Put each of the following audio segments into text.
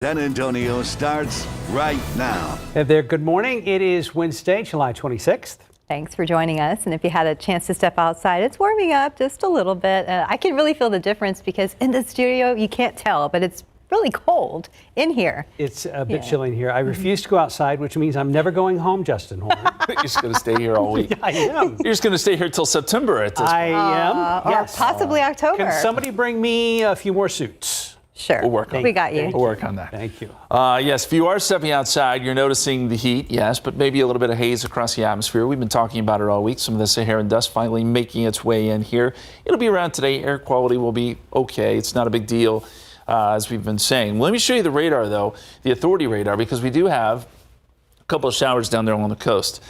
San Antonio starts right now. Hey there, good morning. It is Wednesday, July 26th. Thanks for joining us. And if you had a chance to step outside, it's warming up just a little bit. I can really feel the difference because in the studio, you can't tell, but it's really cold in here. It's a bit chilly in here. I refuse to go outside, which means I'm never going home, Justin Horn. You're just going to stay here all week. Yeah, I am. You're just going to stay here till September at this point. I am, yes. Or possibly October. Can somebody bring me a few more suits? Sure. We'll work on We got you. We'll work on that. Thank you. Yes, if you are stepping outside, you're noticing the heat, yes, but maybe a little bit of haze across the atmosphere. We've been talking about it all week. Some of the Saharan dust finally making its way in here. It'll be around today. Air quality will be okay. It's not a big deal, as we've been saying. Let me show you the radar, though, the authority radar, because we do have a couple of showers down there along the coast.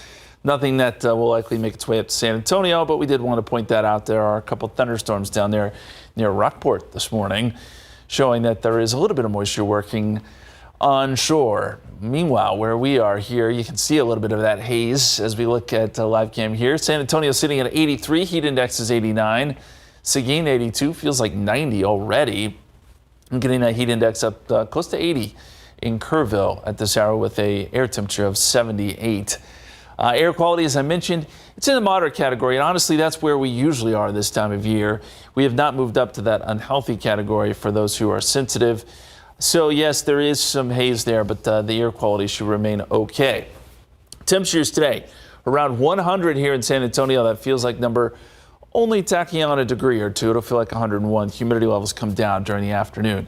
Nothing that will likely make its way up to San Antonio, but we did want to point that out. There are a couple of thunderstorms down there near Rockport this morning, showing that there is a little bit of moisture working onshore. Meanwhile, where we are here, you can see a little bit of that haze as we look at live cam here. San Antonio sitting at 83, heat index is 89. Seguin 82, feels like 90 already. I'm getting that heat index up close to 80 in Kerrville at this hour with a air temperature of 78. Air quality, as I mentioned, it's in the moderate category, and honestly, that's where we usually are this time of year. We have not moved up to that unhealthy category for those who are sensitive. So, yes, there is some haze there, but the air quality should remain okay. Temperatures today, around 100 here in San Antonio. That feels like number only tacking on a degree or two. It'll feel like 101. Humidity levels come down during the afternoon.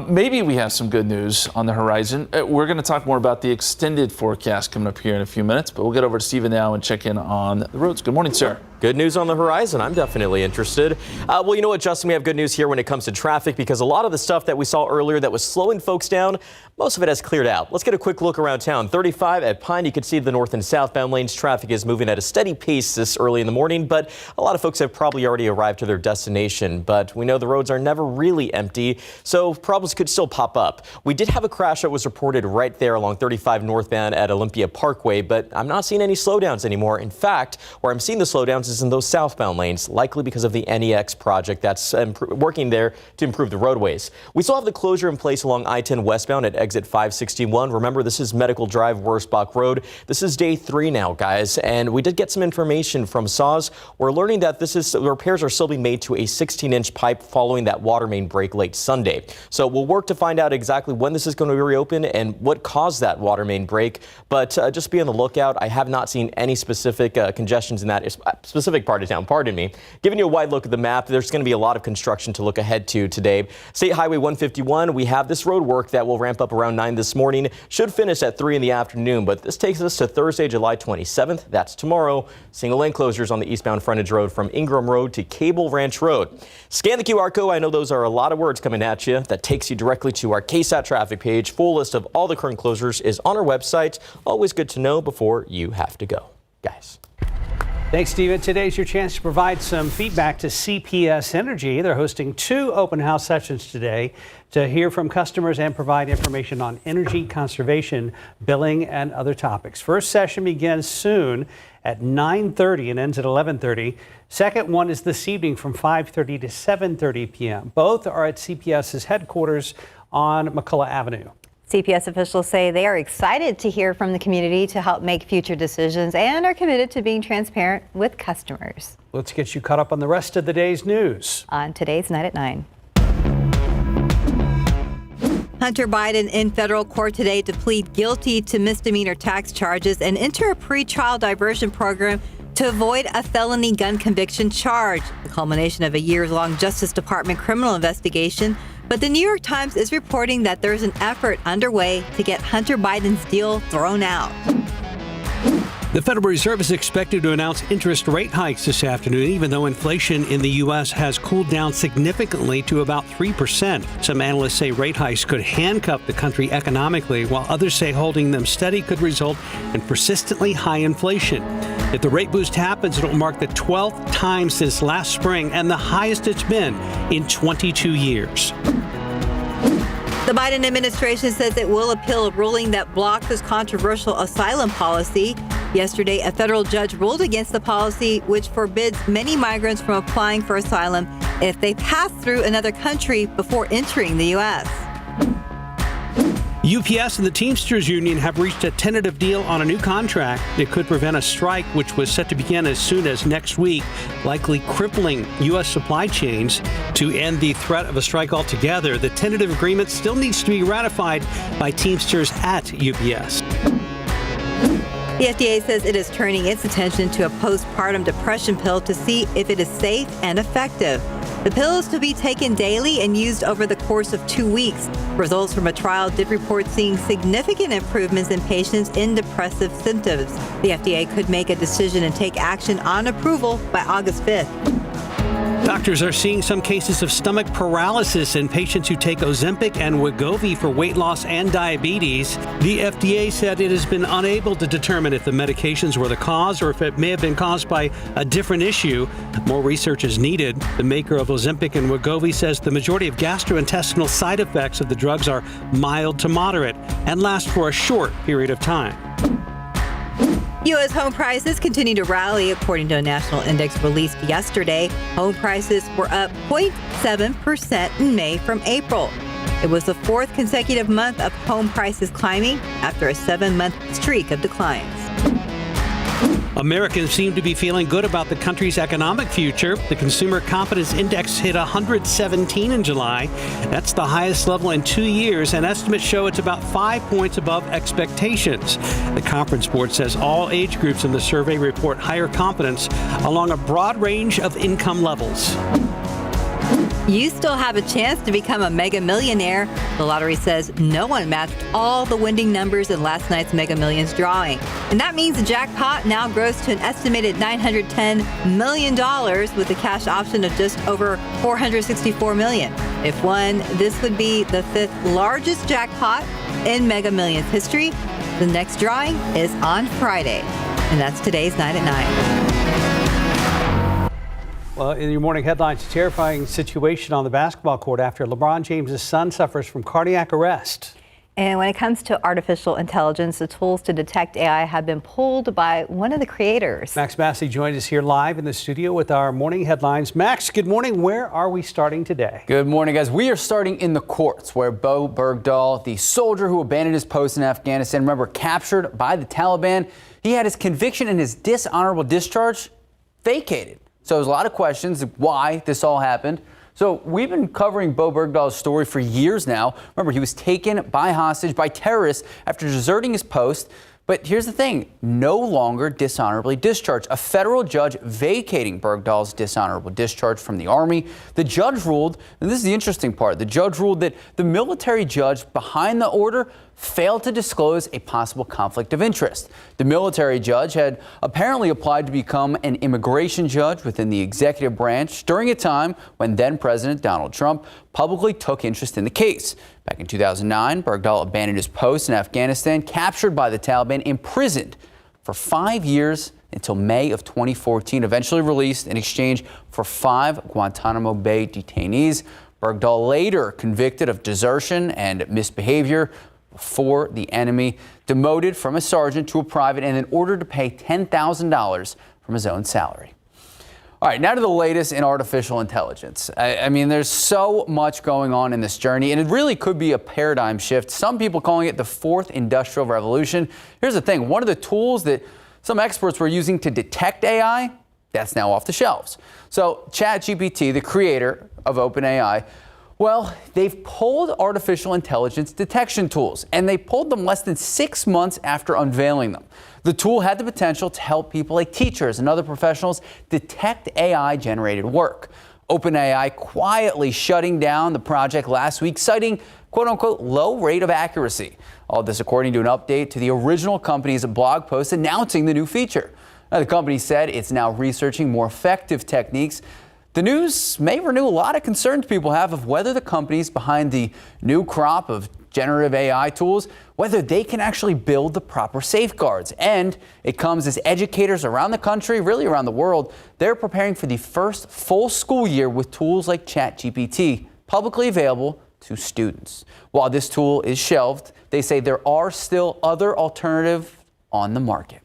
Maybe we have some good news on the horizon. We're going to talk more about the extended forecast coming up here in a few minutes, but we'll get over to Stephen now and check in on the roads. Good morning, sir. Good news on the horizon. I'm definitely interested. Well, you know what, Justin, we have good news here when it comes to traffic because a lot of the stuff that we saw earlier that was slowing folks down, most of it has cleared out. Let's get a quick look around town. 35 at Pine, you can see the north and southbound lanes. Traffic is moving at a steady pace this early in the morning, but a lot of folks have probably already arrived to their destination. But we know the roads are never really empty, so problems could still pop up. We did have a crash that was reported right there along 35 northbound at Olympia Parkway, but I'm not seeing any slowdowns anymore. In fact, where I'm seeing the slowdowns is in those southbound lanes, likely because of the NEX project that's working there to improve the roadways. We still have the closure in place along I-10 westbound at exit 561. Remember, this is Medical Drive, Wurzbach Road. This is day 3 now, guys, and we did get some information from SAWS. We're learning that the repairs are still being made to a 16-inch pipe following that water main break late Sunday. So we'll work to find out exactly when this is going to be reopened and what caused that water main break. But just be on the lookout. I have not seen any specific congestions in that specific part of town. Pardon me. Giving you a wide look at the map, there's going to be a lot of construction to look ahead to today. State Highway 151, we have this road work that will ramp up around 9 this morning. Should finish at 3 in the afternoon, but this takes us to Thursday, July 27th. That's tomorrow. Single lane closures on the eastbound frontage road from Ingram Road to Cable Ranch Road. Scan the QR code. I know those are a lot of words coming at you. That takes you directly to our KSAT traffic page. Full list of all the current closures is on our website. Always good to know before you have to go. Guys. Thanks, Stephen. Today's your chance to provide some feedback to CPS Energy. They're hosting 2 open house sessions today to hear from customers and provide information on energy conservation, billing, and other topics. First session begins soon at 9:30 and ends at 11:30. Second one is this evening from 5:30 to 7:30 p.m. Both are at CPS's headquarters on McCullough Avenue. CPS officials say they are excited to hear from the community to help make future decisions and are committed to being transparent with customers. Let's get you caught up on the rest of the day's news On today's Night at 9. Hunter Biden in federal court today to plead guilty to misdemeanor tax charges and enter a pretrial diversion program to avoid a felony gun conviction charge, the culmination of a years-long Justice Department criminal investigation. But the New York Times is reporting that there's an effort underway to get Hunter Biden's deal thrown out. The Federal Reserve is expected to announce interest rate hikes this afternoon, even though inflation in the U.S. has cooled down significantly to about 3%. Some analysts say rate hikes could handcuff the country economically, while others say holding them steady could result in persistently high inflation. If the rate boost happens, it will mark the 12th time since last spring and the highest it's been in 22 years. The Biden administration says it will appeal a ruling that blocks its controversial asylum policy. Yesterday, a federal judge ruled against the policy, which forbids many migrants from applying for asylum if they pass through another country before entering the U.S. UPS and the Teamsters Union have reached a tentative deal on a new contract that could prevent a strike, which was set to begin as soon as next week, likely crippling U.S. supply chains. To end the threat of a strike altogether, the tentative agreement still needs to be ratified by Teamsters at UPS. The FDA says it is turning its attention to a postpartum depression pill to see if it is safe and effective. The pill is to be taken daily and used over the course of 2 weeks. Results from a trial did report seeing significant improvements in patients in depressive symptoms. The FDA could make a decision and take action on approval by August 5th. Doctors are seeing some cases of stomach paralysis in patients who take Ozempic and Wegovy for weight loss and diabetes. The FDA said it has been unable to determine if the medications were the cause or if it may have been caused by a different issue. More research is needed. The maker of Ozempic and Wegovy says the majority of gastrointestinal side effects of the drugs are mild to moderate and last for a short period of time. U.S. home prices continue to rally, according to a national index released yesterday. Home prices were up 0.7% in May from April. It was the fourth consecutive month of home prices climbing after a 7-month streak of declines. Americans seem to be feeling good about the country's economic future. The Consumer Confidence Index hit 117 in July. That's the highest level in 2 years, and estimates show it's about 5 points above expectations. The Conference Board says all age groups in the survey report higher confidence along a broad range of income levels. You still have a chance to become a mega millionaire. The lottery says no one matched all the winning numbers in last night's Mega Millions drawing. And that means the jackpot now grows to an estimated $910 million with a cash option of just over $464 million. If won, this would be the 5th largest jackpot in Mega Millions history. The next drawing is on Friday. And that's today's 9 at 9. Well, in your morning headlines, a terrifying situation on the basketball court after LeBron James' son suffers from cardiac arrest. And when it comes to artificial intelligence, the tools to detect AI have been pulled by one of the creators. Max Massey joined us here live in the studio with our morning headlines. Max, good morning. Where are we starting today? Good morning, guys. We are starting in the courts where Bergdahl, the soldier who abandoned his post in Afghanistan, remember, captured by the Taliban, he had his conviction and his dishonorable discharge vacated. So there's a lot of questions of why this all happened. So we've been covering Bergdahl's story for years now. Remember, he was taken by hostage by terrorists after deserting his post. But here's the thing, no longer dishonorably discharged. A federal judge vacating Bergdahl's dishonorable discharge from the Army. The judge ruled, and this is the interesting part, the judge ruled that the military judge behind the order failed to disclose a possible conflict of interest. The military judge had apparently applied to become an immigration judge within the executive branch during a time when then President Donald Trump publicly took interest in the case. Back in 2009, Bergdahl abandoned his post in Afghanistan, captured by the Taliban, imprisoned for 5 years until May of 2014, eventually released in exchange for 5 Guantanamo Bay detainees. Bergdahl later convicted of desertion and misbehavior for the enemy, demoted from a sergeant to a private, and then ordered to pay $10,000 from his own salary. All right, now to the latest in artificial intelligence. I mean, there's so much going on in this journey, and it really could be a paradigm shift. Some people calling it the 4th industrial revolution. Here's the thing. One of the tools that some experts were using to detect AI, that's now off the shelves. So ChatGPT, the creator of OpenAI, well, they've pulled artificial intelligence detection tools, and they pulled them less than 6 months after unveiling them. The tool had the potential to help people like teachers and other professionals detect AI-generated work. OpenAI quietly shutting down the project last week, citing quote-unquote low rate of accuracy. All this according to an update to the original company's blog post announcing the new feature. Now, the company said it's now researching more effective techniques. The news may renew a lot of concerns people have of whether the companies behind the new crop of generative AI tools, whether they can actually build the proper safeguards. And it comes as educators around the country, really around the world, they're preparing for the first full school year with tools like ChatGPT, publicly available to students. While this tool is shelved, they say there are still other alternatives on the market.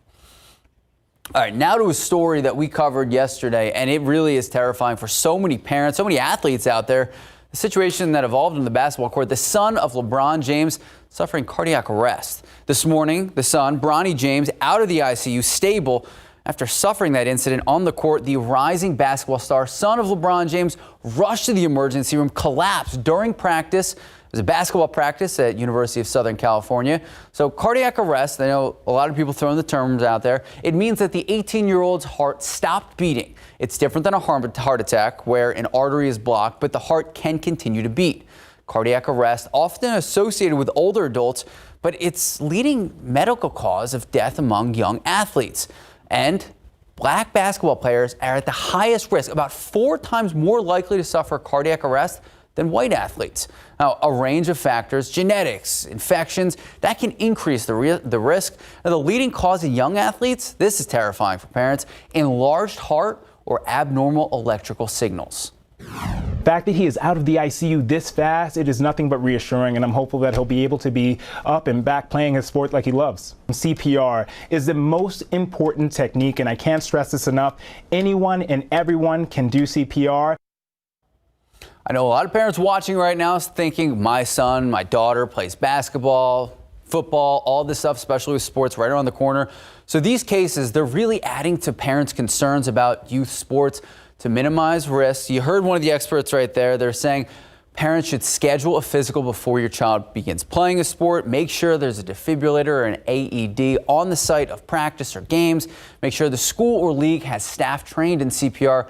All right, now to a story that we covered yesterday, and it really is terrifying for so many parents, so many athletes out there. A situation that evolved on the basketball court. The son of LeBron James suffering cardiac arrest. This morning, the son, Bronny James, out of the ICU, stable after suffering that incident on the court. The rising basketball star, son of LeBron James, rushed to the emergency room, collapsed during practice. It was a basketball practice at University of Southern California. So cardiac arrest, I know a lot of people throwing the terms out there. It means that the 18-year-old's heart stopped beating. It's different than a heart attack where an artery is blocked, but the heart can continue to beat. Cardiac arrest, often associated with older adults, but it's leading medical cause of death among young athletes. And black basketball players are at the highest risk, about 4 times more likely to suffer cardiac arrest than white athletes. Now, a range of factors, genetics, infections, that can increase the risk. Now, the leading cause in young athletes, this is terrifying for parents, enlarged heart or abnormal electrical signals. The fact that he is out of the ICU this fast, it is nothing but reassuring, and I'm hopeful that he'll be able to be up and back playing his sport like he loves. CPR is the most important technique, and I can't stress this enough. Anyone and everyone can do CPR. I know a lot of parents watching right now is thinking, my son, my daughter plays basketball, football, all this stuff, especially with sports right around the corner. So these cases, they're really adding to parents' concerns about youth sports to minimize risks. You heard one of the experts right there. They're saying parents should schedule a physical before your child begins playing a sport. Make sure there's a defibrillator or an AED on the site of practice or games. Make sure the school or league has staff trained in CPR.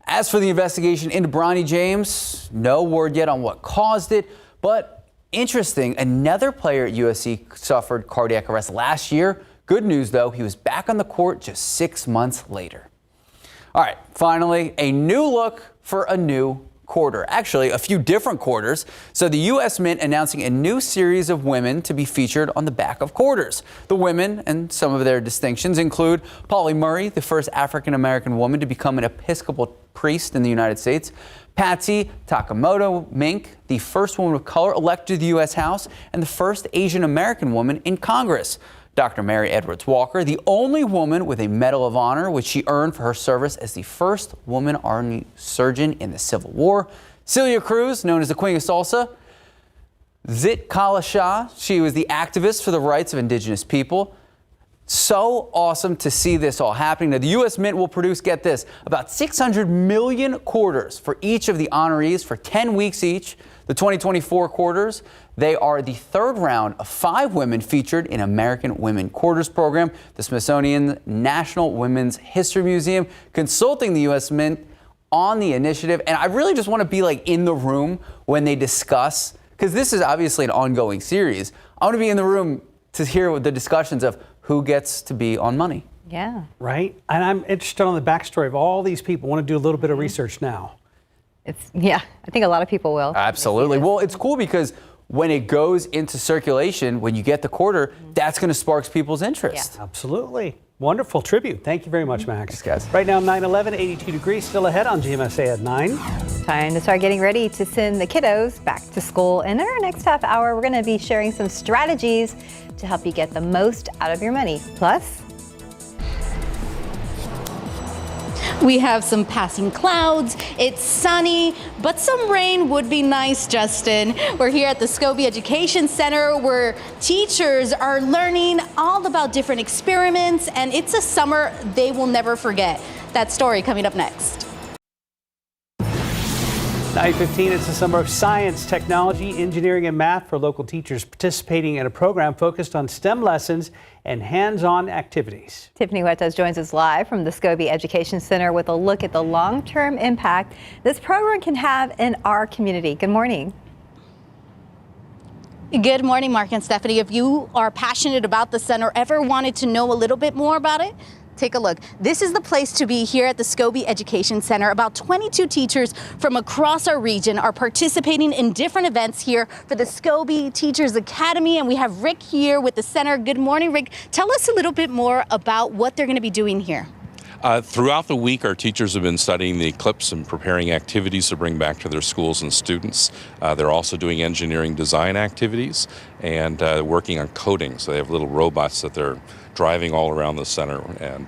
As for the investigation into Bronny James, no word yet on what caused it, but interesting, another player at USC suffered cardiac arrest last year. Good news, though, he was back on the court just 6 months later. All right, finally, a new look for a new quarter. Actually, a few different quarters. So the U.S. Mint announcing a new series of women to be featured on the back of quarters. The women and some of their distinctions include Polly Murray, the first African-American woman to become an Episcopal priest in the United States. Patsy Takemoto Mink, the first woman of color elected to the U.S. House and the first Asian-American woman in Congress. Dr. Mary Edwards Walker, the only woman with a Medal of Honor, which she earned for her service as the first woman Army surgeon in the Civil War. Celia Cruz, known as the Queen of Salsa. Zit Kala Shah, she was the activist for the rights of indigenous people. So awesome to see this all happening. Now, the U.S. Mint will produce, get this, about 600 million quarters for each of the honorees for 10 weeks each. The 2024 quarters, they are the third round of 5 women featured in American Women Quarters program. The Smithsonian National Women's History Museum consulting the U.S. Mint on the initiative. And I really just want to be like in the room when they discuss, because this is obviously an ongoing series. I want to be in the room to hear the discussions of who gets to be on money. Yeah. Right. And I'm interested on the backstory of all these people. I want to do a little bit of research now. Yeah, I think a lot of people will. Absolutely. Well, it's cool because when it goes into circulation, when you get the quarter, that's going to spark people's interest. Yeah. Absolutely. Wonderful tribute. Thank you very much, Max. Thanks, guys. Right now, 9/11, 82 degrees, still ahead on GMSA at 9. Time to start getting ready to send the kiddos back to school. In our next half hour, we're going to be sharing some strategies to help you get the most out of your money. Plus, we have some passing clouds. It's sunny, but some rain would be nice, Justin. We're here at the Scobie Education Center where teachers are learning all about different experiments, and it's a summer they will never forget. That story coming up next. 9:15, it's the summer of science, technology, engineering, and math for local teachers participating in a program focused on STEM lessons and hands-on activities. Tiffany Huertas joins us live from the Scobie Education Center with a look at the long-term impact this program can have in our community. Good morning. Good morning, Mark and Stephanie. If you are passionate about the center, ever wanted to know a little bit more about it, take a look. This is the place to be here at the Scobie Education Center. About 22 teachers from across our region are participating in different events here for the Scobie Teachers Academy. And we have Rick here with the center. Good morning, Rick. Tell us a little bit more about what they're going to be doing here. Throughout the week, our teachers have been studying the eclipse and preparing activities to bring back to their schools and students. They're also doing engineering design activities and working on coding. So they have little robots that they're driving all around the center, and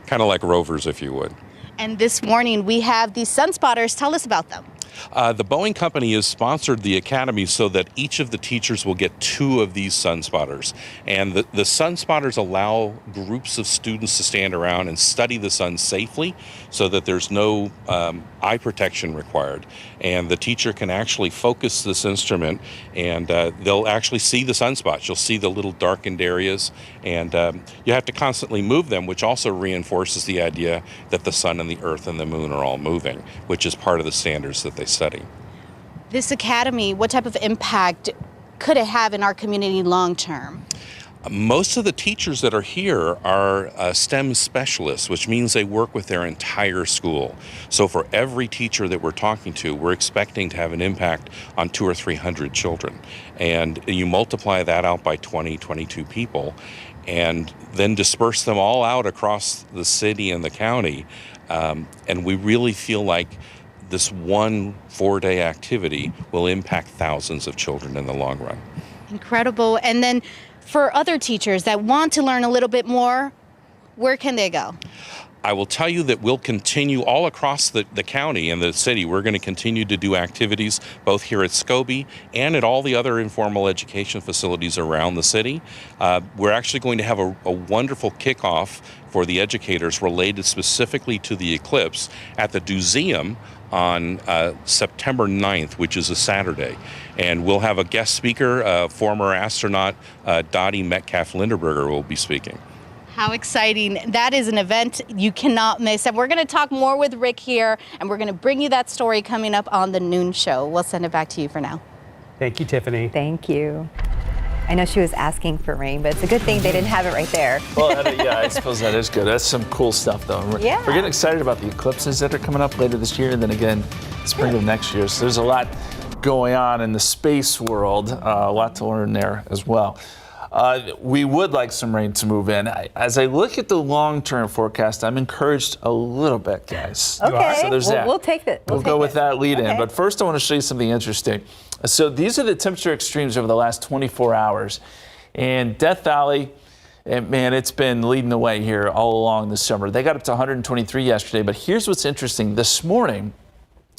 kind of like rovers, if you would. And this morning we have these sun spotters. Tell us about them. The Boeing company has sponsored the academy so that each of the teachers will get 2 of these sun spotters. And the sun spotters allow groups of students to stand around and study the sun safely so that there's no eye protection required. And the teacher can actually focus this instrument, and they'll actually see the sunspots. You'll see the little darkened areas, and you have to constantly move them, which also reinforces the idea that the sun and the earth and the moon are all moving, which is part of the standards that they study. This academy, what type of impact could it have in our community long term? Most of the teachers that are here are STEM specialists, which means they work with their entire school. So for every teacher that we're talking to, we're expecting to have an impact on 200 or 300 children. And you multiply that out by 20, 22 people, and then disperse them all out across the city and the county. And we really feel like this one 4-day activity will impact thousands of children in the long run. Incredible. And then for other teachers that want to learn a little bit more, where can they go? I will tell you that we'll continue all across the county and the city. We're going to continue to do activities both here at Scobie and at all the other informal education facilities around the city. We're actually going to have a wonderful kickoff for the educators related specifically to the eclipse at the Museum on September 9th, which is a Saturday. And we'll have a guest speaker, former astronaut Dottie Metcalf-Linderberger will be speaking. How exciting. That is an event you cannot miss. And we're going to talk more with Rick here, and we're going to bring you that story coming up on the noon show. We'll send it back to you for now. Thank you, Tiffany. Thank you. I know she was asking for rain, but it's a good thing they didn't have it right there. Well, yeah, I suppose that is good. That's some cool stuff, though. We're getting excited about the eclipses that are coming up later this year, and then again, spring of next year. So there's a lot going on in the space world, a lot to learn there as well. We would like some rain to move in. As I look at the long-term forecast, I'm encouraged a little bit, guys. Okay, so there's that. We'll take it. We'll go with that lead in. But first, I want to show you something interesting. So these are the temperature extremes over the last 24 hours. And Death Valley, man, it's been leading the way here all along this summer. They got up to 123 yesterday. But here's what's interesting. This morning,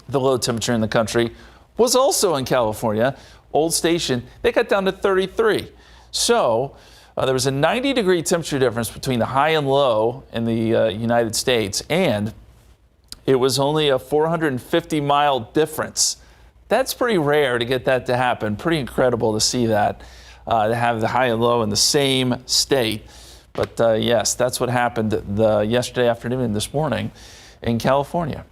the low temperature in the country was also in California. Old Station, they got down to 33. So there was a 90-degree temperature difference between the high and low in the United States, and it was only a 450-mile difference. That's pretty rare to get that to happen. Pretty incredible to see that, to have the high and low in the same state. But yes, that's what happened yesterday afternoon and this morning in California.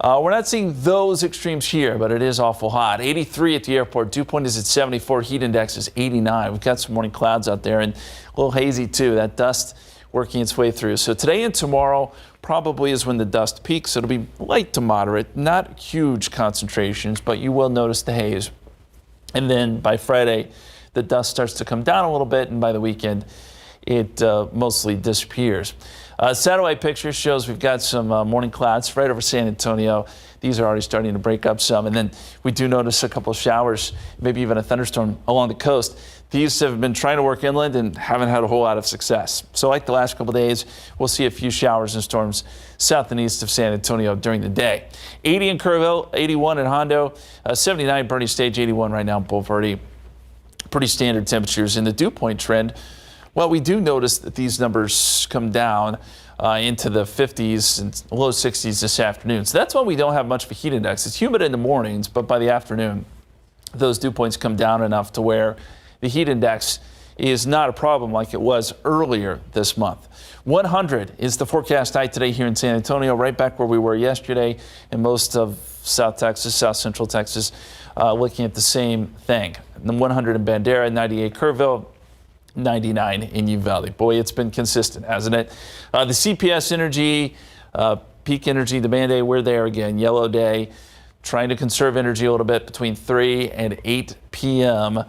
We're not seeing those extremes here, but it is awful hot. 83 at the airport. Dew point is at 74. Heat index is 89. We've got some morning clouds out there and a little hazy too. That dust working its way through. So today and tomorrow probably is when the dust peaks. It'll be light to moderate, not huge concentrations, but you will notice the haze. And then by Friday, the dust starts to come down a little bit, and by the weekend, it mostly disappears. Satellite picture shows we've got some morning clouds right over San Antonio. These are already starting to break up some. And then we do notice a couple of showers, maybe even a thunderstorm along the coast. These have been trying to work inland and haven't had a whole lot of success. So like the last couple of days, we'll see a few showers and storms south and east of San Antonio during the day. 80 in Kerrville, 81 in Hondo, 79 Bernie Stage, 81 right now in Bulverde. Pretty standard temperatures. In the dew point trend, well, we do notice that these numbers come down into the 50s and low 60s this afternoon. So that's why we don't have much of a heat index. It's humid in the mornings, but by the afternoon, those dew points come down enough to where the heat index is not a problem like it was earlier this month. 100 is the forecast high today here in San Antonio, right back where we were yesterday, and most of South Texas, South Central Texas, looking at the same thing. And then 100 in Bandera, 98 Kerrville, 99 in Uvalde. Boy, it's been consistent, hasn't it? The CPS energy, peak energy demand day, we're there again. Yellow day, trying to conserve energy a little bit between 3 and 8 p.m.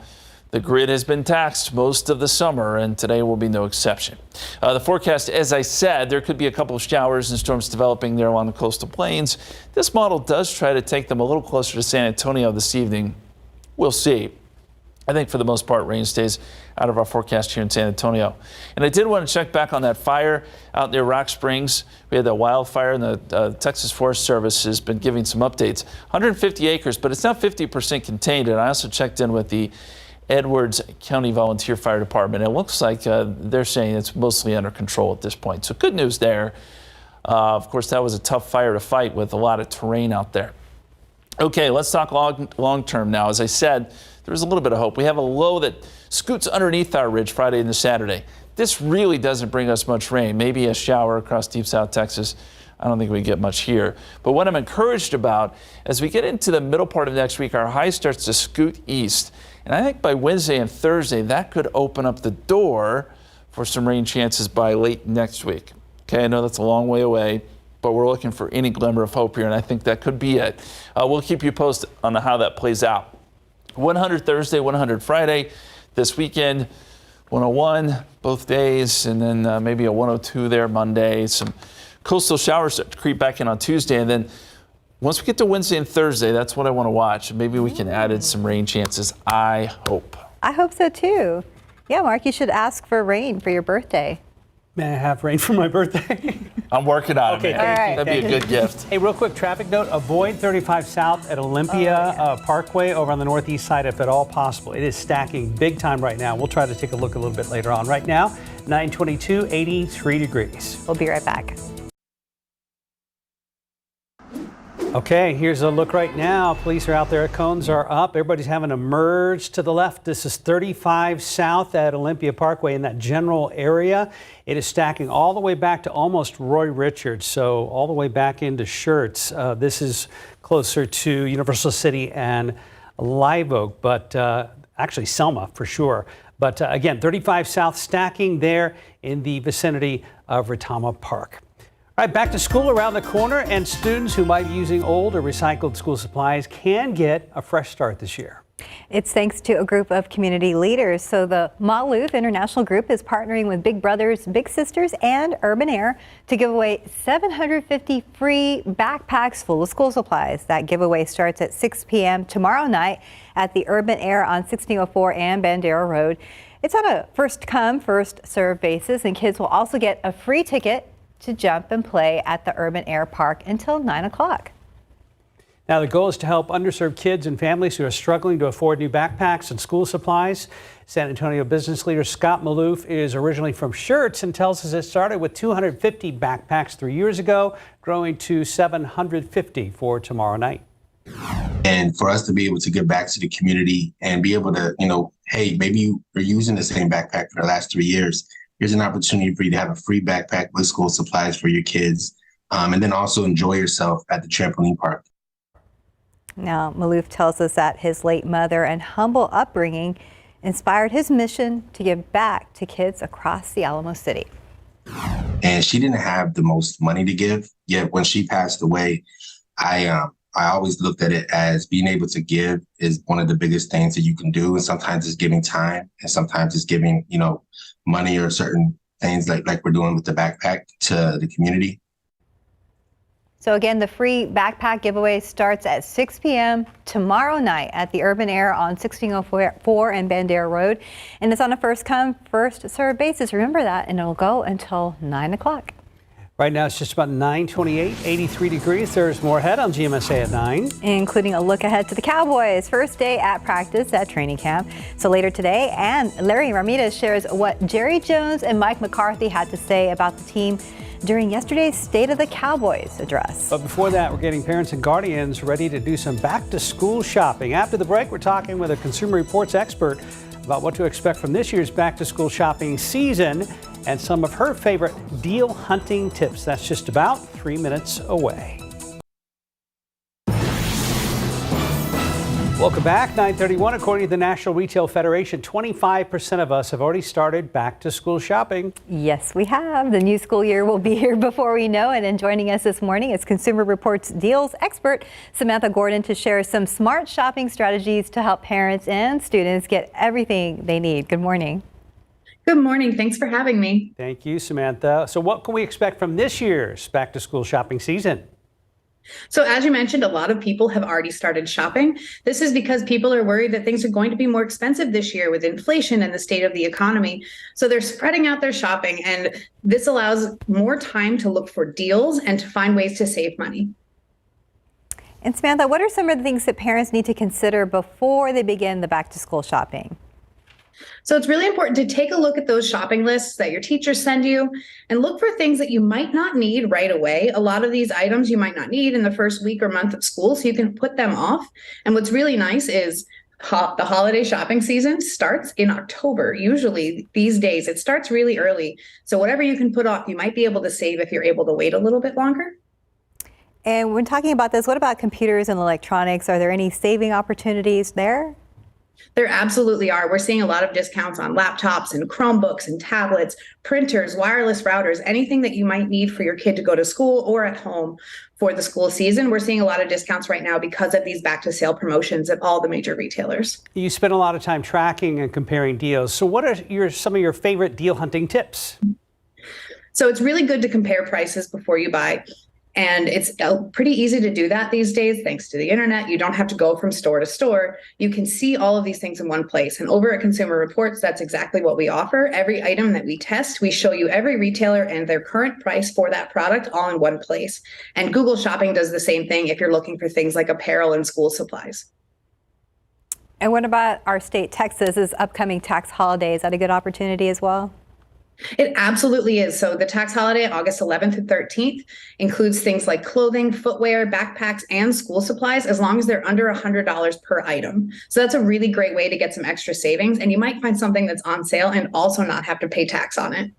The grid has been taxed most of the summer, and today will be no exception. The forecast, as I said, there could be a couple of showers and storms developing there along the coastal plains. This model does try to take them a little closer to San Antonio this evening. We'll see. I think for the most part, rain stays out of our forecast here in San Antonio. And I did want to check back on that fire out near Rock Springs. We had that wildfire, and the Texas Forest Service has been giving some updates. 150 acres, but it's not 50% contained. And I also checked in with the Edwards County Volunteer Fire Department. It looks like they're saying it's mostly under control at this point. So good news there. Of course, that was a tough fire to fight with a lot of terrain out there. Okay, let's talk long term now. As I said, there's a little bit of hope. We have a low that scoots underneath our ridge Friday into Saturday. This really doesn't bring us much rain, maybe a shower across deep South Texas. I don't think we get much here. But what I'm encouraged about, as we get into the middle part of next week, our high starts to scoot east. And I think by Wednesday and Thursday, that could open up the door for some rain chances by late next week. Okay, I know that's a long way away, but we're looking for any glimmer of hope here, and I think that could be it. We'll keep you posted on how that plays out. 100 Thursday, 100 Friday. This weekend, 101 both days, and then maybe a 102 there Monday. Some coastal showers start to creep back in on Tuesday, and then once we get to Wednesday and Thursday, that's what I want to watch. Maybe we can add in some rain chances. I hope. I hope so too. Yeah, Mark, you should ask for rain for your birthday. May I have rain for my birthday? I'm working on Okay, it, man. thank you. That'd be a good gift. Hey, real quick traffic note, avoid 35 South at Olympia Parkway over on the northeast side if at all possible. It is stacking big time right now. We'll try to take a look a little bit later on. Right now, 922, 83 degrees. We'll be right back. Okay, here's a look right now. Police are out there. Cones are up. Everybody's having to merge to the left. This is 35 South at Olympia Parkway in that general area. It is stacking all the way back to almost Roy Richards, so all the way back into Schertz. This is closer to Universal City and Live Oak, but actually Selma for sure. But again, 35 South stacking there in the vicinity of Retama Park. All right, back to school around the corner, and students who might be using old or recycled school supplies can get a fresh start this year. It's thanks to a group of community leaders. So the Maloof International Group is partnering with Big Brothers, Big Sisters, and Urban Air to give away 750 free backpacks full of school supplies. That giveaway starts at 6 p.m. tomorrow night at the Urban Air on 1604 and Bandera Road. It's on a first-come, first-served basis, and kids will also get a free ticket to jump and play at the Urban Air Park until 9 o'clock. Now, the goal is to help underserved kids and families who are struggling to afford new backpacks and school supplies. San Antonio business leader Scott Maloof is originally from Schertz and tells us it started with 250 backpacks 3 years ago, growing to 750 for tomorrow night. And for us to be able to give back to the community and be able to, hey, maybe you are using the same backpack for the last 3 years. Here's an opportunity for you to have a free backpack with school supplies for your kids, and then also enjoy yourself at the trampoline park. Now, Maloof tells us that his late mother and humble upbringing inspired his mission to give back to kids across the Alamo City. And she didn't have the most money to give, yet when she passed away, I always looked at it as being able to give is one of the biggest things that you can do. And sometimes it's giving time, and sometimes it's giving, money or certain things like we're doing with the backpack to the community. So again, the free backpack giveaway starts at 6 p.m. tomorrow night at the Urban Air on 1604 and Bandera Road. And it's on a first come, first served basis. Remember that, and it'll go until 9 o'clock. Right now, it's just about 9:28, 83 degrees. There's more ahead on GMSA at 9. Including a look ahead to the Cowboys' first day at practice at training camp. So later today, and Larry Ramirez shares what Jerry Jones and Mike McCarthy had to say about the team during yesterday's State of the Cowboys address. But before that, we're getting parents and guardians ready to do some back-to-school shopping. After the break, we're talking with a Consumer Reports expert about what to expect from this year's back-to-school shopping season and some of her favorite deal hunting tips. That's just about 3 minutes away. Welcome back. 9:31. According to the National Retail Federation, 25% of us have already started back-to-school shopping. Yes, we have. The new school year will be here before we know it. And joining us this morning is Consumer Reports deals expert Samantha Gordon to share some smart shopping strategies to help parents and students get everything they need. Good morning. Good morning. Thanks for having me. Thank you, Samantha. So what can we expect from this year's back-to-school shopping season? So as you mentioned, a lot of people have already started shopping. This is because people are worried that things are going to be more expensive this year with inflation and the state of the economy. So they're spreading out their shopping, and this allows more time to look for deals and to find ways to save money. And Samantha, what are some of the things that parents need to consider before they begin the back to school shopping? So it's really important to take a look at those shopping lists that your teachers send you and look for things that you might not need right away. A lot of these items you might not need in the first week or month of school, so you can put them off. And what's really nice is the holiday shopping season starts in October. Usually these days it starts really early. So whatever you can put off, you might be able to save if you're able to wait a little bit longer. And when talking about this, what about computers and electronics? Are there any saving opportunities there? There absolutely are. We're seeing a lot of discounts on laptops and Chromebooks and tablets, printers, wireless routers, anything that you might need for your kid to go to school or at home for the school season. We're seeing a lot of discounts right now because of these back to sale promotions at all the major retailers. You spend a lot of time tracking and comparing deals. So what are some of your favorite deal hunting tips? So it's really good to compare prices before you buy. And it's pretty easy to do that these days, thanks to the internet. You don't have to go from store to store. You can see all of these things in one place. And over at Consumer Reports, that's exactly what we offer. Every item that we test, we show you every retailer and their current price for that product all in one place. And Google Shopping does the same thing if you're looking for things like apparel and school supplies. And what about our state, Texas's upcoming tax holiday? Is that a good opportunity as well? It absolutely is. So the tax holiday, August 11th and 13th, includes things like clothing, footwear, backpacks, and school supplies, as long as they're under $100 per item. So that's a really great way to get some extra savings. And you might find something that's on sale and also not have to pay tax on it.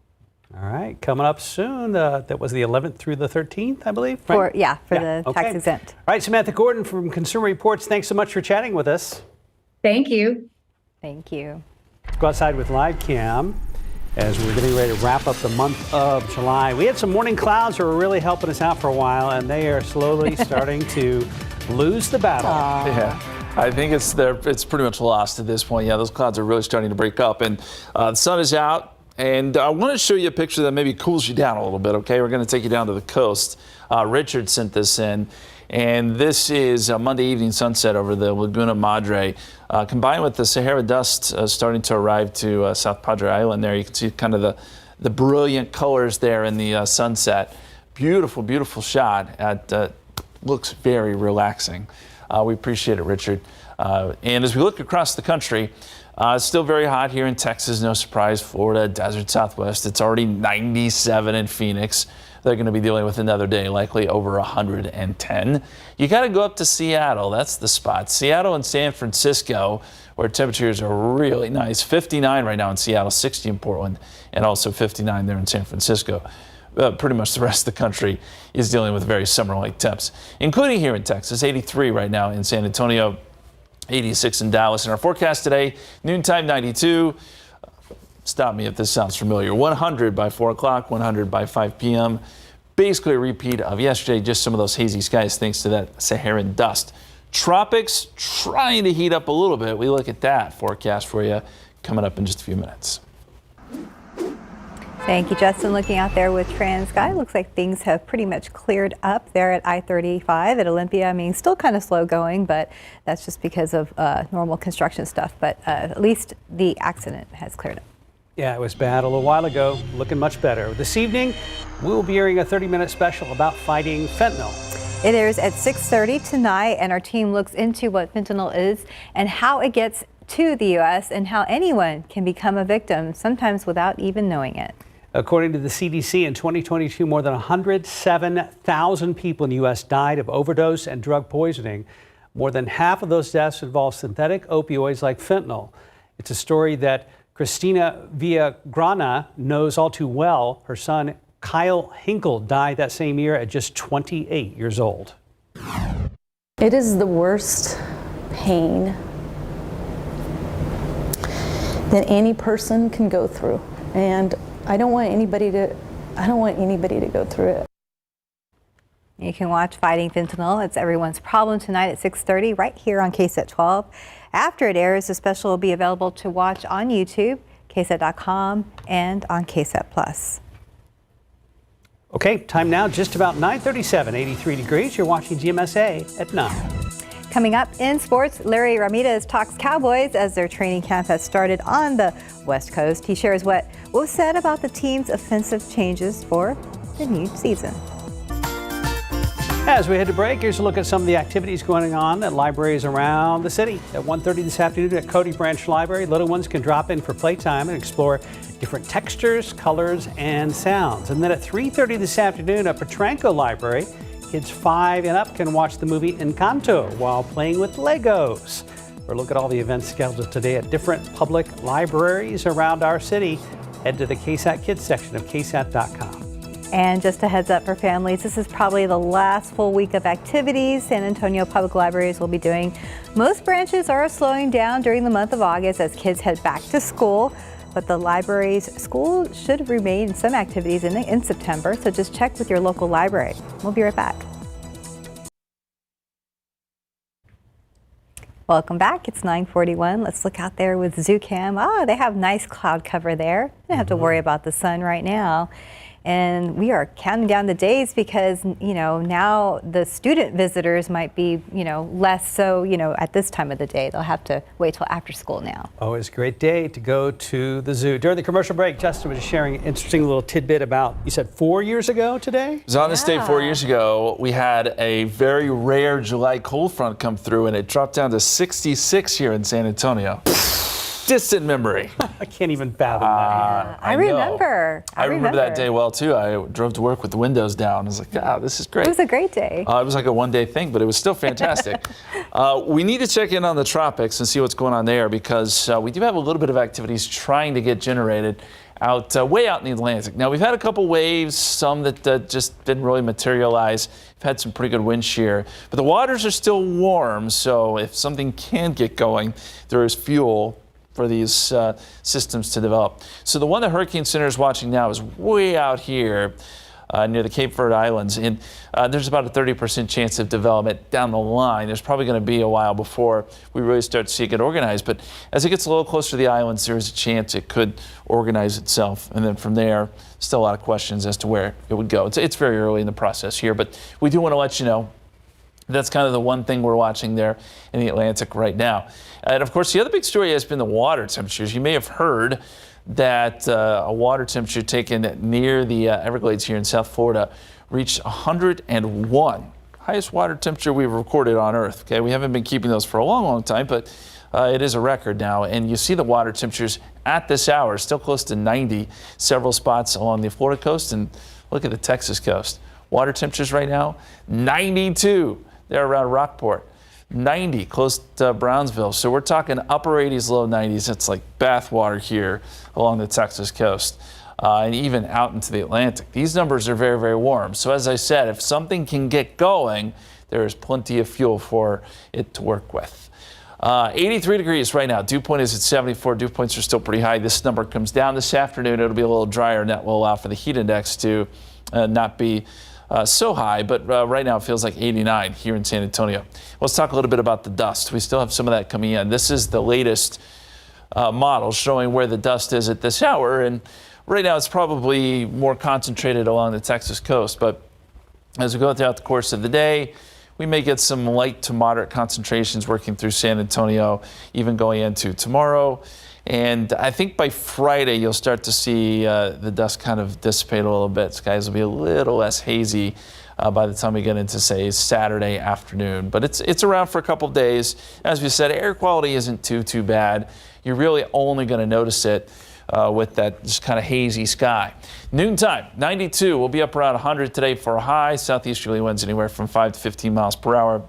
All right, coming up soon. That was the 11th through the 13th, I believe. For right? the tax exempt. All right, Samantha Gordon from Consumer Reports, thanks so much for chatting with us. Thank you. Thank you. Let's go outside with live cam as we're getting ready to wrap up the month of July. We had some morning clouds that were really helping us out for a while, and they are slowly starting to lose the battle. Yeah, I think it's pretty much lost at this point. Yeah, those clouds are really starting to break up, and the sun is out. And I want to show you a picture that maybe cools you down a little bit, okay? We're going to take you down to the coast. Richard sent this in, and this is a Monday evening sunset over the Laguna Madre. Combined with the Sahara dust starting to arrive to South Padre Island there, you can see kind of the brilliant colors there in the sunset. Beautiful, beautiful shot. Looks very relaxing. We appreciate it, Richard. And as we look across the country, it's still very hot here in Texas, no surprise. Florida, desert Southwest. It's already 97 in Phoenix. They're going to be dealing with another day, likely over 110. You got to go up to Seattle. That's the spot. Seattle and San Francisco, where temperatures are really nice. 59 right now in Seattle, 60 in Portland, and also 59 there in San Francisco. Pretty much the rest of the country is dealing with very summer-like temps, including here in Texas. 83 right now in San Antonio, 86 in Dallas. In our forecast today, noontime 92. Stop me if this sounds familiar. 100 by 4 o'clock, 100 by 5 p.m. Basically a repeat of yesterday, just some of those hazy skies thanks to that Saharan dust. Tropics trying to heat up a little bit. We look at that forecast for you coming up in just a few minutes. Thank you, Justin. Looking out there with TransSky, looks like things have pretty much cleared up there at I-35 at Olympia. I mean, still kind of slow going, but that's just because of normal construction stuff. But at least the accident has cleared up. Yeah, it was bad a little while ago, looking much better. This evening, we will be airing a 30-minute special about fighting fentanyl. It airs at 6:30 tonight, and our team looks into what fentanyl is and how it gets to the U.S. and how anyone can become a victim, sometimes without even knowing it. According to the CDC, in 2022, more than 107,000 people in the U.S. died of overdose and drug poisoning. More than half of those deaths involve synthetic opioids like fentanyl. It's a story that Christina Villagrana knows all too well. Her son, Kyle Hinkle, died that same year at just 28 years old. It is the worst pain that any person can go through, and I don't want anybody to go through it. You can watch Fighting Fentanyl. It's everyone's problem tonight at 6:30 right here on KSAT 12. After it airs, the special will be available to watch on YouTube, KSAT.com, and on KSAT Plus. Okay, time now just about 9:37, 83 degrees. You're watching GMSA at 9. Coming up in sports, Larry Ramirez talks Cowboys as their training camp has started on the West Coast. He shares what was said about the team's offensive changes for the new season. As we head to break, here's a look at some of the activities going on at libraries around the city. At 1:30 this afternoon at Cody Branch Library, little ones can drop in for playtime and explore different textures, colors, and sounds. And then at 3:30 this afternoon at Petranco Library, kids 5 and up can watch the movie Encanto while playing with Legos. For a look at all the events scheduled today at different public libraries around our city, head to the KSAT Kids section of KSAT.com. And just a heads up for families, this is probably the last full week of activities San Antonio Public Libraries will be doing. Most branches are slowing down during the month of August as kids head back to school, but the library's school should remain some activities in September, so just check with your local library. We'll be right back. Welcome back. It's 9:41. Let's look out there with ZooCam. They have nice cloud cover there. Don't have to worry about the sun right now. And we are counting down the days because, now the student visitors might be, less so, at this time of the day. They'll have to wait till after school now. Oh, it's a great day to go to the zoo. During the commercial break, Justin was sharing an interesting little tidbit about, you said 4 years ago today? It was on this day 4 years ago. We had a very rare July cold front come through, and it dropped down to 66 here in San Antonio. Distant memory. I can't even fathom that. I remember. I remember that day well, too. I drove to work with the windows down. I was like, this is great. It was a great day. It was like a one-day thing, but it was still fantastic. We need to check in on the tropics and see what's going on there because we do have a little bit of activities trying to get generated way out in the Atlantic. Now, we've had a couple waves, some that just didn't really materialize. We've had some pretty good wind shear, but the waters are still warm, so if something can get going, there is fuel for these systems to develop. So the one the Hurricane Center is watching now is way out here near the Cape Verde Islands, and there's about a 30% chance of development down the line. There's probably going to be a while before we really start to see it get organized, but as it gets a little closer to the islands, there is a chance it could organize itself, and then from there, still a lot of questions as to where it would go. It's very early in the process here, but we do want to let you know that's kind of the one thing we're watching there in the Atlantic right now. And of course, the other big story has been the water temperatures. You may have heard that a water temperature taken near the Everglades here in South Florida reached 101. Highest water temperature we've recorded on Earth. Okay, we haven't been keeping those for a long, long time, but it is a record now. And you see the water temperatures at this hour still close to 90. Several spots along the Florida coast, and look at the Texas coast. Water temperatures right now, 92. They're around Rockport. 90 close to Brownsville. So we're talking upper 80s, low 90s. It's like bath water here along the Texas coast and even out into the Atlantic. These numbers are very, very warm. So as I said, if something can get going, there is plenty of fuel for it to work with. 83 degrees right now. Dew point is at 74. Dew points are still pretty high. This number comes down this afternoon. It'll be a little drier, and that will allow for the heat index to not be so high, but right now it feels like 89 here in San Antonio. Let's talk a little bit about the dust. We still have some of that coming in. This is the latest model showing where the dust is at this hour, and right now it's probably more concentrated along the Texas coast, but as we go throughout the course of the day, we may get some light to moderate concentrations working through San Antonio, even going into tomorrow. And I think by Friday, you'll start to see the dust kind of dissipate a little bit. Skies will be a little less hazy by the time we get into, say, Saturday afternoon. But it's around for a couple of days. As we said, air quality isn't too bad. You're really only going to notice it with that just kind of hazy sky. Noontime, 92. We'll be up around 100 today for a high. Southeasterly winds anywhere from 5 to 15 miles per hour.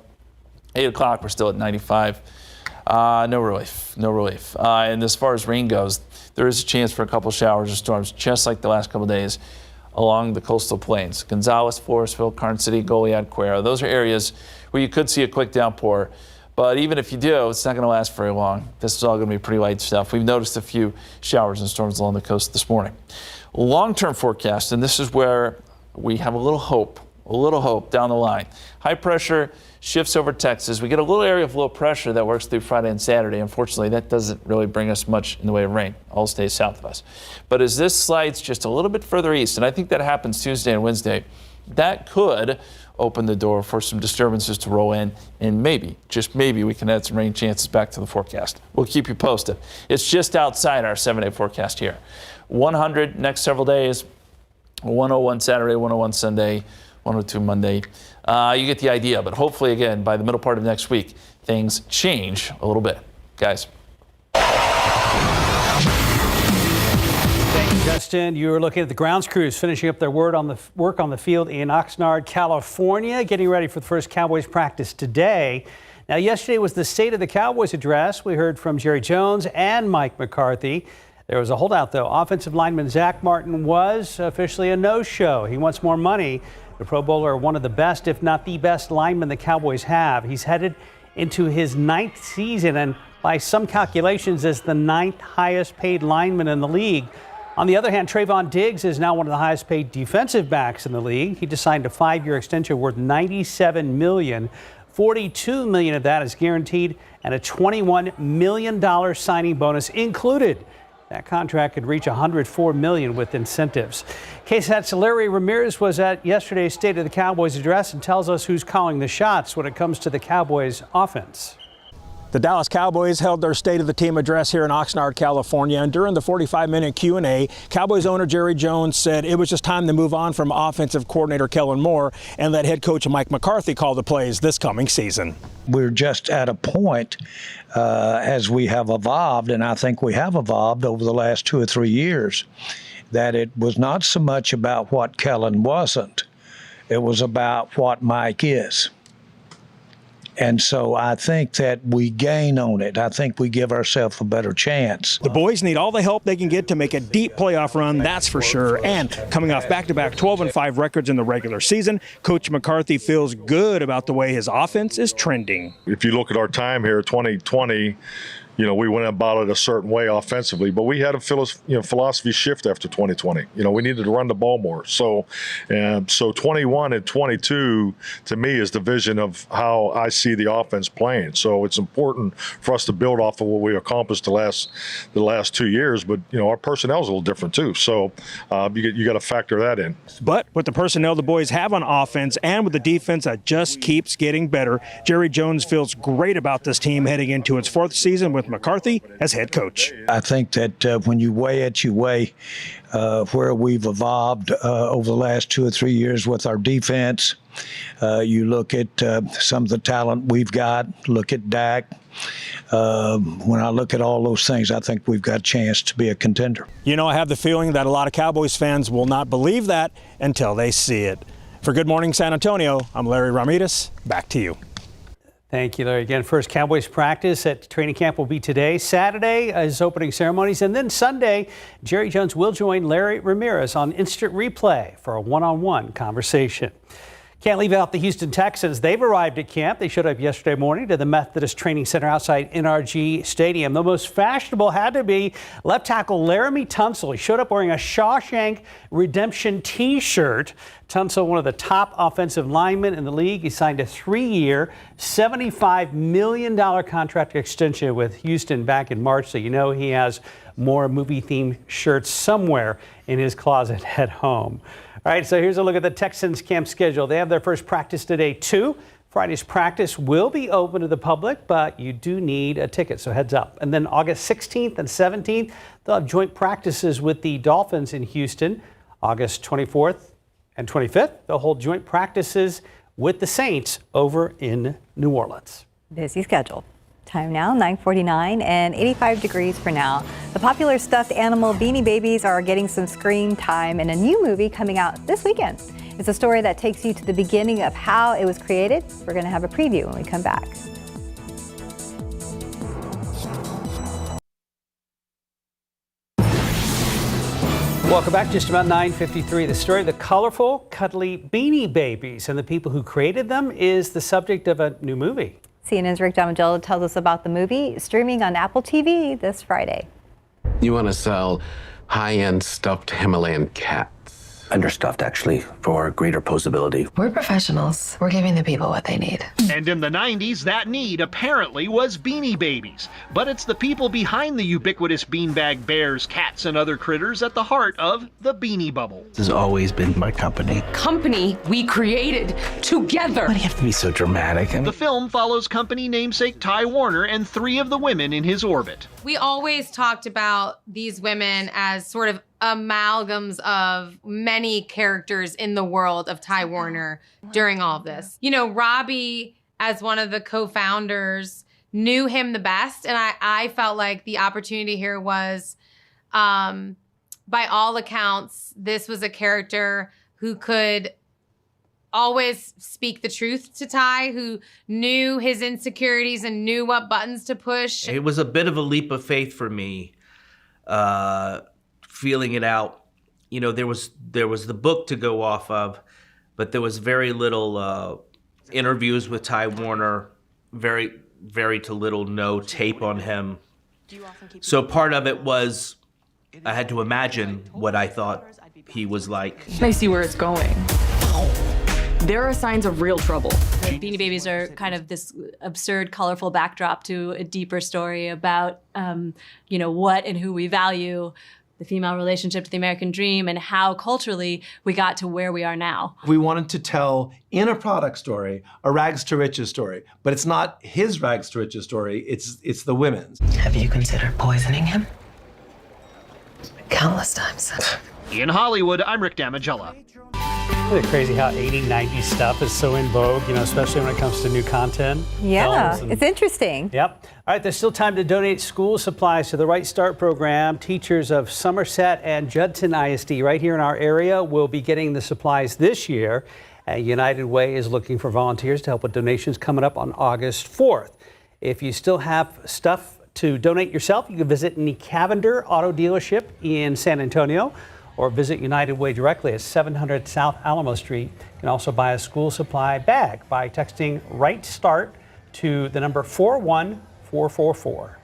8 o'clock, we're still at 95. No relief. And as far as rain goes, there is a chance for a couple showers or storms, just like the last couple days along the coastal plains. Gonzales, Floresville, Carson City, Goliad, Cuero. Those are areas where you could see a quick downpour. But even if you do, it's not going to last very long. This is all going to be pretty light stuff. We've noticed a few showers and storms along the coast this morning. Long-term forecast, and this is where we have a little hope a little hope down the line. High pressure shifts over Texas. We get a little area of low pressure that works through Friday and Saturday. Unfortunately, that doesn't really bring us much in the way of rain. All stays south of us. But as this slides just a little bit further east, and I think that happens Tuesday and Wednesday, that could open the door for some disturbances to roll in, and maybe, just maybe, we can add some rain chances back to the forecast. We'll keep you posted. It's just outside our 7-day forecast here. 100 next several days, 101 Saturday, 101 Sunday, 102 Monday. You get the idea, but hopefully, again, by the middle part of next week, things change a little bit. Guys. Thank you, Justin. You're looking at the grounds crews finishing up their work on the field in Oxnard, California, getting ready for the first Cowboys practice today. Now, yesterday was the State of the Cowboys address. We heard from Jerry Jones and Mike McCarthy. There was a holdout, though. Offensive lineman Zach Martin was officially a no-show. He wants more money. The Pro Bowler, one of the best, if not the best lineman the Cowboys have. He's headed into his 9th season and by some calculations is the 9th highest paid lineman in the league. On the other hand, Trayvon Diggs is now one of the highest paid defensive backs in the league. He just signed a 5-year extension worth $97 million. $42 million of that is guaranteed and a $21 million signing bonus included. That contract could reach $104 million with incentives. KSAT's Larry Ramirez was at yesterday's State of the Cowboys address and tells us who's calling the shots when it comes to the Cowboys offense. The Dallas Cowboys held their State of the Team address here in Oxnard, California, and during the 45-minute Q&A, Cowboys owner Jerry Jones said it was just time to move on from offensive coordinator Kellen Moore and let head coach Mike McCarthy call the plays this coming season. We're just at a point as we have evolved, and I think we have evolved over the last 2 or 3 years, that it was not so much about what Kellen wasn't, it was about what Mike is. And so I think that we gain on it. I think we give ourselves a better chance. The boys need all the help they can get to make a deep playoff run, that's for sure. And coming off back-to-back 12-5 records in the regular season, Coach McCarthy feels good about the way his offense is trending. If you look at our time here, 2020, we went about it a certain way offensively, but we had a philosophy shift after 2020. We needed to run the ball more. So 21 and 22 to me is the vision of how I see the offense playing. So it's important for us to build off of what we accomplished the last 2 years. But our personnel is a little different too. So you got to factor that in. But with the personnel the boys have on offense and with the defense that just keeps getting better, Jerry Jones feels great about this team heading into its 4th season with McCarthy as head coach. I think that when you weigh it, you weigh where we've evolved over the last 2 or 3 years with our defense. You look at some of the talent we've got, look at Dak. When I look at all those things, I think we've got a chance to be a contender. I have the feeling that a lot of Cowboys fans will not believe that until they see it. For Good Morning San Antonio, I'm Larry Ramirez. Back to you. Thank you, Larry. Again, first Cowboys practice at training camp will be today. Saturday is opening ceremonies. And then Sunday, Jerry Jones will join Larry Ramirez on Instant Replay for a one-on-one conversation. Can't leave out the Houston Texans. They've arrived at camp. They showed up yesterday morning to the Methodist Training Center outside NRG Stadium. The most fashionable had to be left tackle Laramie Tunsil. He showed up wearing a Shawshank Redemption T-shirt. Tunsil, one of the top offensive linemen in the league. He signed a 3-year, $75 million contract extension with Houston back in March. So he has more movie-themed shirts somewhere in his closet at home. All right, so here's a look at the Texans camp schedule. They have their first practice today, too. Friday's practice will be open to the public, but you do need a ticket, so heads up. And then August 16th and 17th, they'll have joint practices with the Dolphins in Houston. August 24th and 25th, they'll hold joint practices with the Saints over in New Orleans. Busy schedule. Time now, 9:49 and 85 degrees for now. The popular stuffed animal Beanie Babies are getting some screen time in a new movie coming out this weekend. It's a story that takes you to the beginning of how it was created. We're going to have a preview when we come back. Welcome back. Just about 9:53. The story of the colorful, cuddly Beanie Babies and the people who created them is the subject of a new movie. CNN's Rick Damangelo tells us about the movie streaming on Apple TV this Friday. You want to sell high-end stuffed Himalayan cats. Understuffed, actually, for greater postability. We're professionals. We're giving the people what they need. And in the 90s, that need apparently was Beanie Babies. But it's the people behind the ubiquitous beanbag bears, cats, and other critters at the heart of the Beanie Bubble. This has always been my company. Company we created together. Why do you have to be so dramatic? The film follows company namesake Ty Warner and 3 of the women in his orbit. We always talked about these women as sort of amalgams of many characters in the world of Ty Warner during all of this. You know, Robbie, as one of the co-founders, knew him the best, and I felt like the opportunity here was, by all accounts, this was a character who could always speak the truth to Ty, who knew his insecurities and knew what buttons to push. It was a bit of a leap of faith for me, feeling it out. You know, there was the book to go off of, but there was very little interviews with Ty Warner, very to little no tape on him. So part of it was I had to imagine what I thought he was like. I see where it's going. There are signs of real trouble. Beanie Babies are kind of this absurd, colorful backdrop to a deeper story about, you know, what and who we value, the female relationship to the American dream, and how culturally we got to where we are now. We wanted to tell, in a product story, a rags to riches story, but it's not his rags to riches story, it's the women's. Have you considered poisoning him? Countless times. In Hollywood, I'm Rick Damagella. Isn't it crazy how 80s, 90s stuff is so in vogue, you know, especially when it comes to new content? Yeah, it's interesting. Yep. All right, there's still time to donate school supplies to the Right Start program. Teachers of Somerset and Judson ISD right here in our area will be getting the supplies this year. United Way is looking for volunteers to help with donations coming up on August 4th. If you still have stuff to donate yourself, you can visit any Cavender Auto Dealership in San Antonio, or visit United Way directly at 700 South Alamo Street. You can also buy a school supply bag by texting Right Start to the number 41444.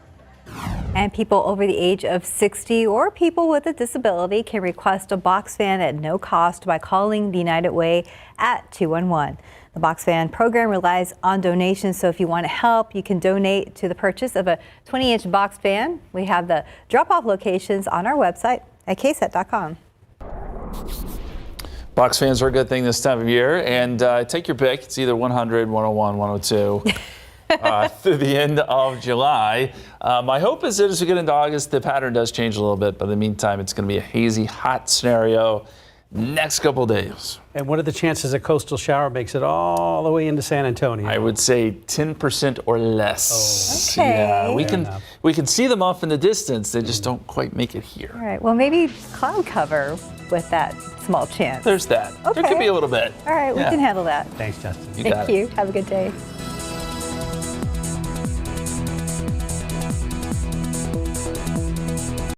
And people over the age of 60 or people with a disability can request a box fan at no cost by calling the United Way at 211. The box fan program relies on donations, so if you want to help, you can donate to the purchase of a 20-inch box fan. We have the drop-off locations on our website at KSAT.com. Box fans are a good thing this time of year, and take your pick. It's either 100, 101, 102 through the end of July. My hope is that as we get into August, the pattern does change a little bit, but in the meantime, it's going to be a hazy, hot scenario next couple days. And what are the chances a coastal shower makes it all the way into San Antonio? I would say 10% or less. Oh. Okay. Yeah, we can see them off in the distance. They just don't quite make it here. All right, well, maybe cloud cover with that small chance. There's that. Okay. There could be a little bit. All right, we can handle that. Thanks, Justin. Thank you. Have a good day.